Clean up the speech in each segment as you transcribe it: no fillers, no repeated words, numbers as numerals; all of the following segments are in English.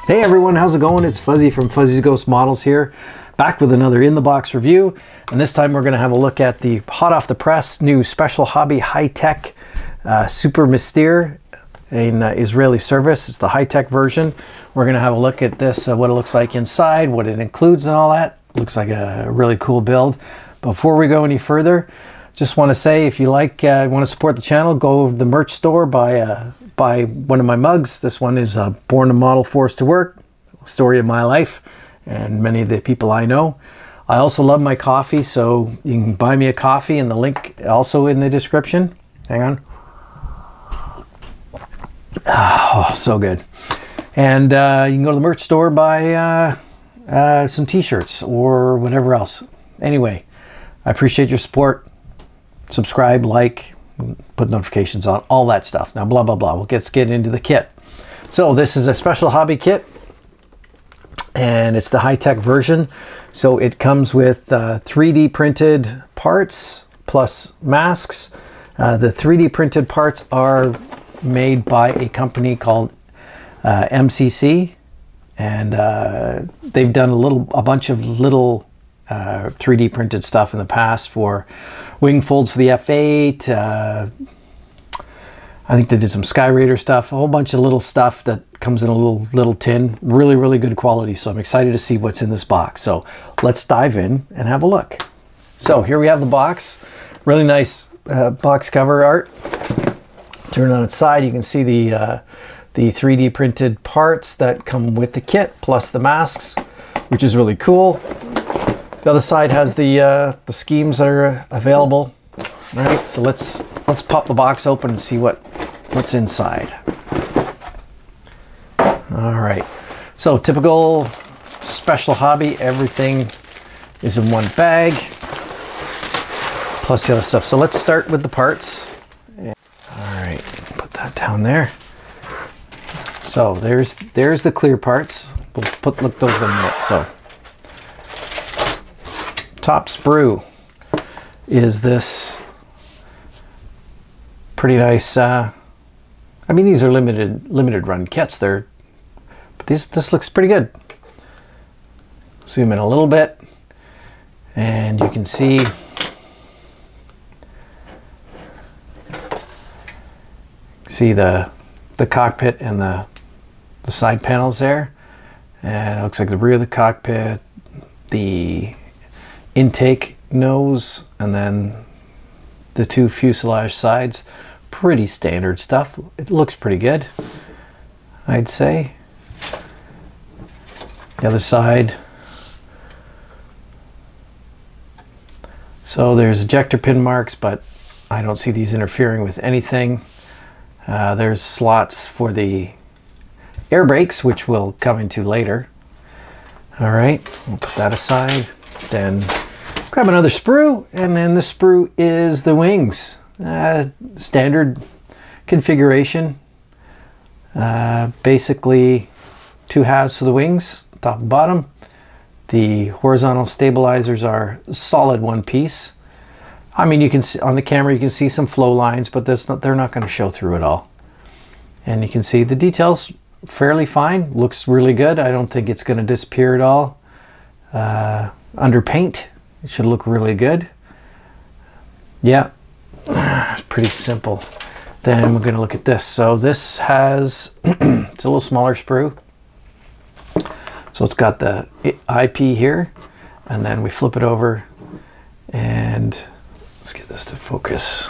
Hey everyone, how's it going? It's Fuzzy from Fuzzy's Ghost Models here, back with another in-the-box review. And this time we're going to have a look at the hot off the press new Special Hobby high-tech Super Mystere, an Israeli service. It's the high-tech version. We're going to have a look at this, what it looks like inside, what it includes and all that. Looks like a really cool build. Before we go any further, just want to say, if you want to support the channel, go over to the merch store, buy one of my mugs. This one is Born to Model, Forced to Work, story of my life and many of the people I know. I also love my coffee, so you can buy me a coffee, and the link also in the description. Hang on. Oh, so good. And you can go to the merch store, buy some t-shirts or whatever else. Anyway, I appreciate your support. Subscribe, like, put notifications on, all that stuff. Now, blah, blah, blah. Let's get into the kit. So this is a Special Hobby kit, and it's the high-tech version. So it comes with 3D printed parts plus masks. The 3D printed parts are made by a company called MCC, and they've done a bunch of little 3D printed stuff in the past for wing folds for the F8. I think they did some Sky Raider stuff, a whole bunch of little stuff that comes in a little tin. Really, really good quality. So I'm excited to see what's in this box. So let's dive in and have a look. So here we have the box. Really nice box cover art. Turn it on its side, you can see the 3D printed parts that come with the kit, plus the masks, which is really cool. The other side has the schemes that are available. All right, so let's pop the box open and see what's inside. All right, so typical Special Hobby, everything is in one bag, plus the other stuff. So let's start with the parts. All right, put that down there. So there's the clear parts. We'll look those in a minute. So top sprue is this pretty nice. I mean, these are limited run kits. But this looks pretty good. Zoom in a little bit, and you can see the cockpit and the side panels there, and it looks like the rear of the cockpit, the intake nose, and then the two fuselage sides. Pretty standard stuff. It looks pretty good, I'd say. The other side. So there's ejector pin marks, but I don't see these interfering with anything. There's slots for the air brakes, which we'll come into later. All right, we'll put that aside. Then grab another sprue, and then the sprue is the wings. Standard configuration. Basically, two halves for the wings, top and bottom. The horizontal stabilizers are solid one piece. I mean, you can see on the camera, you can see some flow lines, but they're not going to show through it all. And you can see the details fairly fine. Looks really good. I don't think it's going to disappear at all. Under paint, it should look really good. Yeah, it's pretty simple. Then we're going to look at this. So this has, it's a little smaller sprue. So it's got the IP here, and then we flip it over, and let's get this to focus.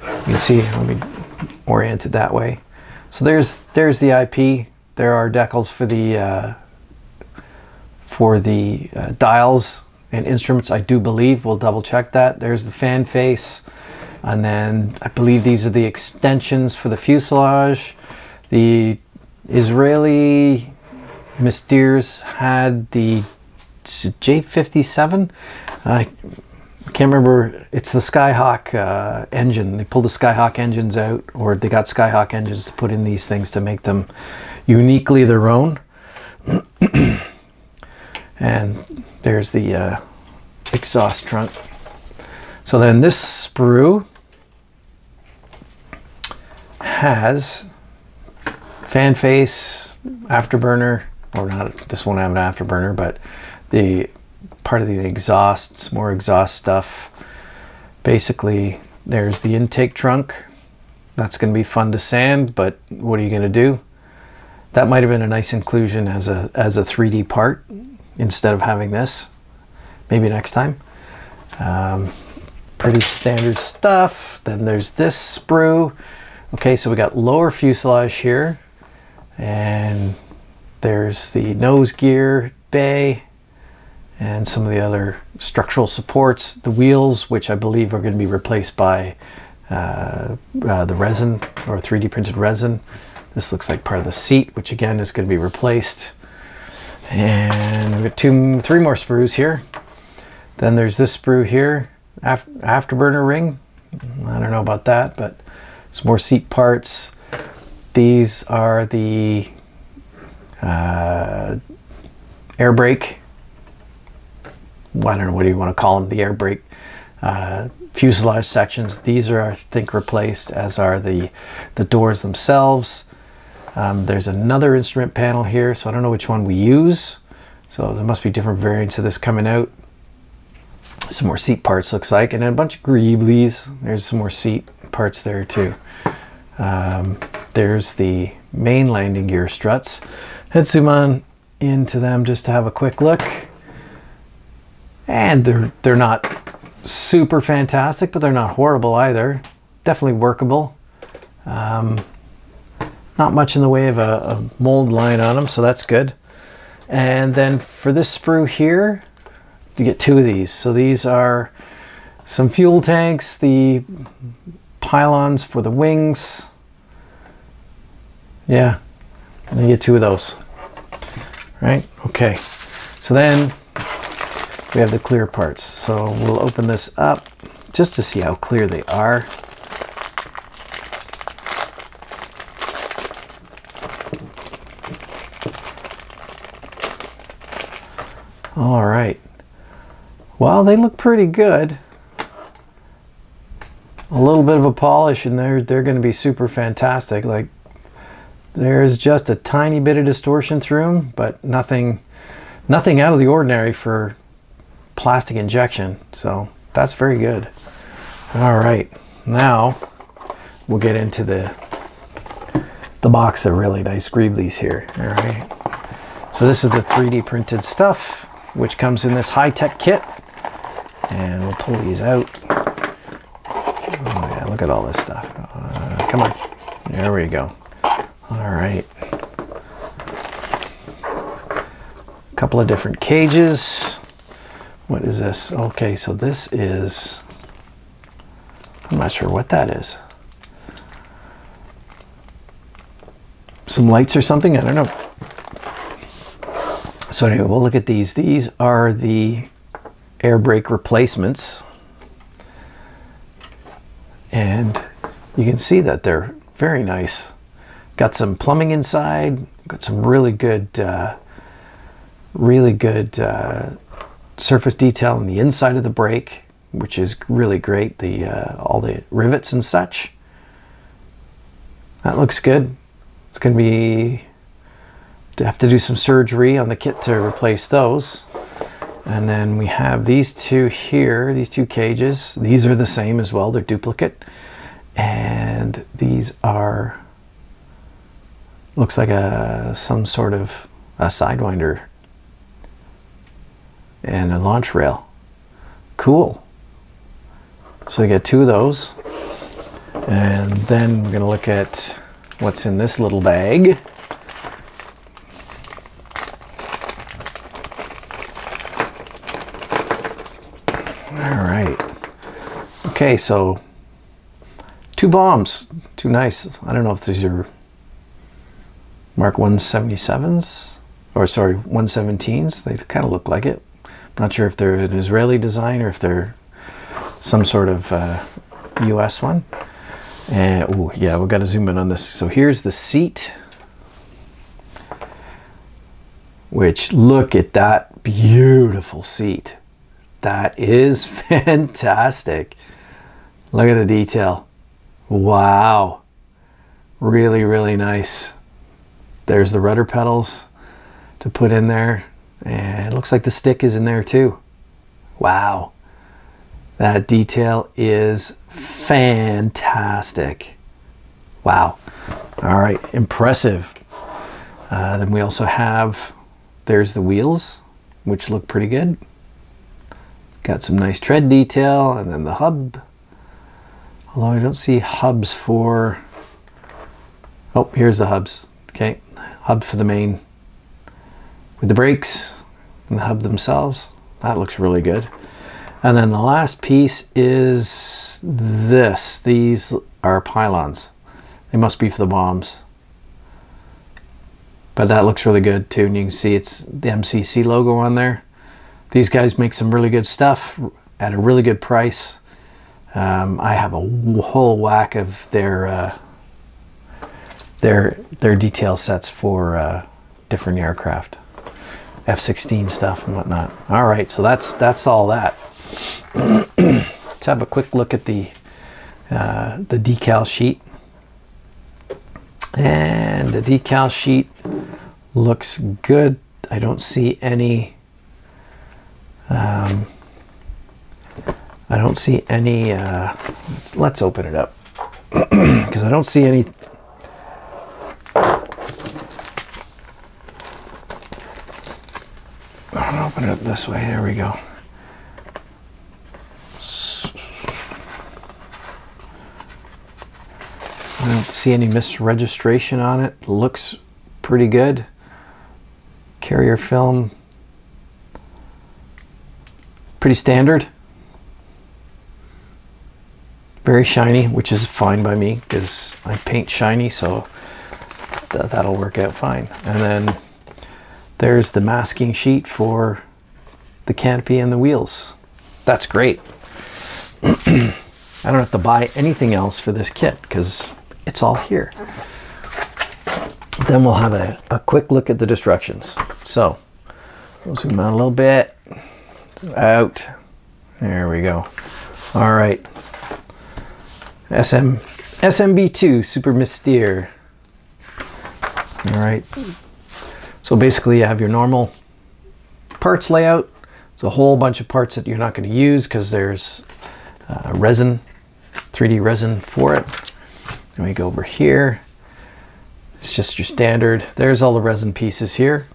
You can see, let me orient it that way. So there's the IP. There are decals for the dials and instruments, I do believe. We'll double check that. There's the fan face, and then I believe these are the extensions for the fuselage. The Israeli Mysteres had the J57. I can't remember. It's the Skyhawk engine. They pulled the Skyhawk engines out, or they got Skyhawk engines to put in these things to make them uniquely their own. And there's the exhaust trunk. So then this sprue has fan face, afterburner, or not, this won't have an afterburner, but the part of the exhaust, some more exhaust stuff. Basically, there's the intake trunk. That's going to be fun to sand, but what are you going to do? That might have been a nice inclusion as a 3D part instead of having this. Maybe next time. Pretty standard stuff. Then there's this sprue. Okay, so we got lower fuselage here, and there's the nose gear bay and some of the other structural supports. The wheels, which I believe are going to be replaced by the resin, or 3D printed resin. This looks like part of the seat, which again is going to be replaced. And we've got three more sprues here. Then there's this sprue here, afterburner ring. I don't know about that, but some more seat parts. These are the air brake. Well, I don't know, what do you want to call them? The air brake fuselage sections. These are, I think, replaced, as are the doors themselves. There's another instrument panel here, so I don't know which one we use. So there must be different variants of this coming out. Some more seat parts, looks like, and then a bunch of greeblies. There's some more seat parts there too. There's the main landing gear struts. Let's zoom on into them just to have a quick look. And they're not super fantastic, but they're not horrible either. Definitely workable. Not much in the way of a mold line on them, so that's good. And then for this sprue here, you get two of these. So these are some fuel tanks, the pylons for the wings. Yeah, and you get two of those. Right? Okay. So then we have the clear parts. So we'll open this up just to see how clear they are. All right. Well, they look pretty good. A little bit of a polish and they're going to be super fantastic. Like, there's just a tiny bit of distortion through them, but nothing out of the ordinary for plastic injection. So that's very good. All right, now we'll get into the box of really nice greeblies here. All right. So this is the 3D printed stuff, which comes in this high-tech kit. And we'll pull these out. Oh yeah, look at all this stuff. Come on. There we go. All right. A couple of different cages. What is this? Okay, so this is, I'm not sure what that is. Some lights or something? I don't know. So anyway, we'll look at these. These are the air brake replacements, and you can see that they're very nice. Got some plumbing inside, got some really good surface detail on the inside of the brake, which is really great. All the rivets and such. That looks good. It's going to have to do some surgery on the kit to replace those. And then we have these two here, these two cages. These are the same as well, they're duplicate. And these are, looks like some sort of a sidewinder and a launch rail. Cool. So we get two of those. And then we're gonna look at what's in this little bag. Okay, so two bombs, two nice. I don't know if these are Mark 177s, or sorry, 117s. They kind of look like it. I'm not sure if they're an Israeli design or if they're some sort of US one. And oh yeah, we've got to zoom in on this. So here's the seat, which, look at that beautiful seat. That is fantastic. Look at the detail. Wow. Really, really nice. There's the rudder pedals to put in there. And it looks like the stick is in there too. Wow. That detail is fantastic. Wow. All right, impressive. Then we also have, there's the wheels, which look pretty good. Got some nice tread detail, and then the hub. Although I don't see hubs for, oh, here's the hubs. Okay, hub for the main with the brakes and the hub themselves. That looks really good. And then the last piece is this. These are pylons. They must be for the bombs. But that looks really good too, and you can see it's the MCC logo on there. These guys make some really good stuff at a really good price. I have a whole whack of their detail sets for different aircraft, F-16 stuff and whatnot. All right, so that's all that. Let's have a quick look at the decal sheet. And the decal sheet looks good. I don't see any let's open it up because I don't see any. I'll open it up this way. There we go. I don't see any misregistration on it. Looks pretty good. Carrier film, pretty standard. Very shiny, which is fine by me because I paint shiny, so that'll work out fine. And then there's the masking sheet for the canopy and the wheels. That's great. I don't have to buy anything else for this kit because it's all here. Then we'll have a quick look at the instructions. So we'll zoom out a little bit. Out. There we go. All right. SMB2 Super Mystere. All right. So basically you have your normal parts layout. There's a whole bunch of parts that you're not going to use because there's resin, 3D resin for it. Then we go over here. It's just your standard. There's all the resin pieces here.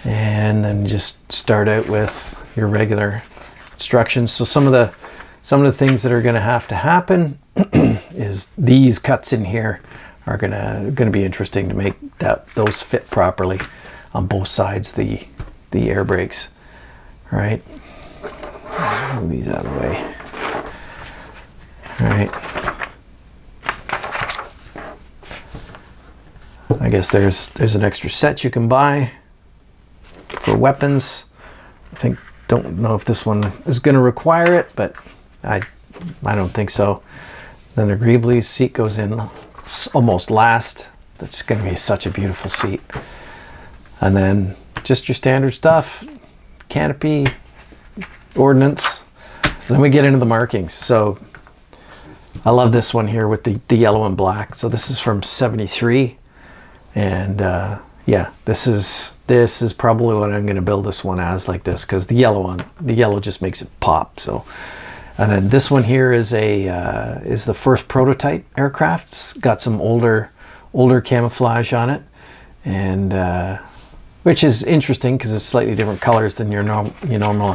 And then just start out with your regular instructions. So some of the things that are going to happen is these cuts in here are going to be interesting to make those fit properly on both sides the air brakes. All right. Move these out of the way. All right. I guess there's an extra set you can buy for weapons. Don't know if this one is going to require it, but I don't think so. Then the Greebly seat goes in almost last. That's going to be such a beautiful seat. And then just your standard stuff, canopy, ordnance. Then we get into the markings. So I love this one here with the yellow and black. So this is from '73. And yeah, this is probably what I'm going to build this one as, like this, because the yellow just makes it pop. So, and then this one here is the first prototype aircraft. It's got some older camouflage on it, and which is interesting because it's slightly different colors than your normal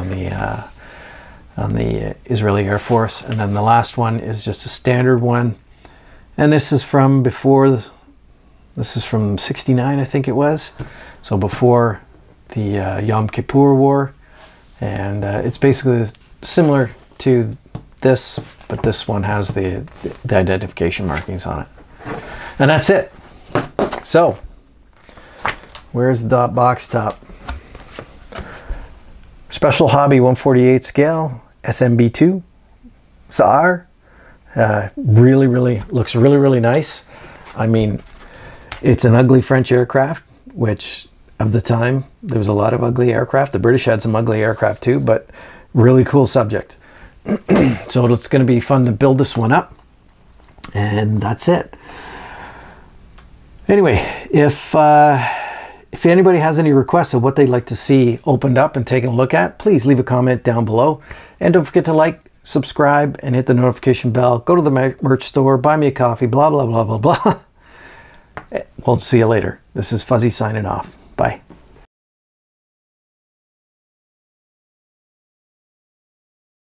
on the Israeli Air Force. And then the last one is just a standard one, and this is from before. This is from '69, I think it was. So before the Yom Kippur War. And it's basically similar to this, but this one has the identification markings on it. And that's it. So, where's the box top? Special Hobby 1/48 scale, SMB2, Saar. Really looks really nice. I mean, it's an ugly French aircraft, which of the time, there was a lot of ugly aircraft. The British had some ugly aircraft too, but really cool subject. So it's going to be fun to build this one up. And that's it. Anyway, if anybody has any requests of what they'd like to see opened up and taken a look at, please leave a comment down below. And don't forget to like, subscribe, and hit the notification bell. Go to the merch store, buy me a coffee, blah, blah, blah, blah, blah. We'll see you later. This is Fuzzy signing off. Bye.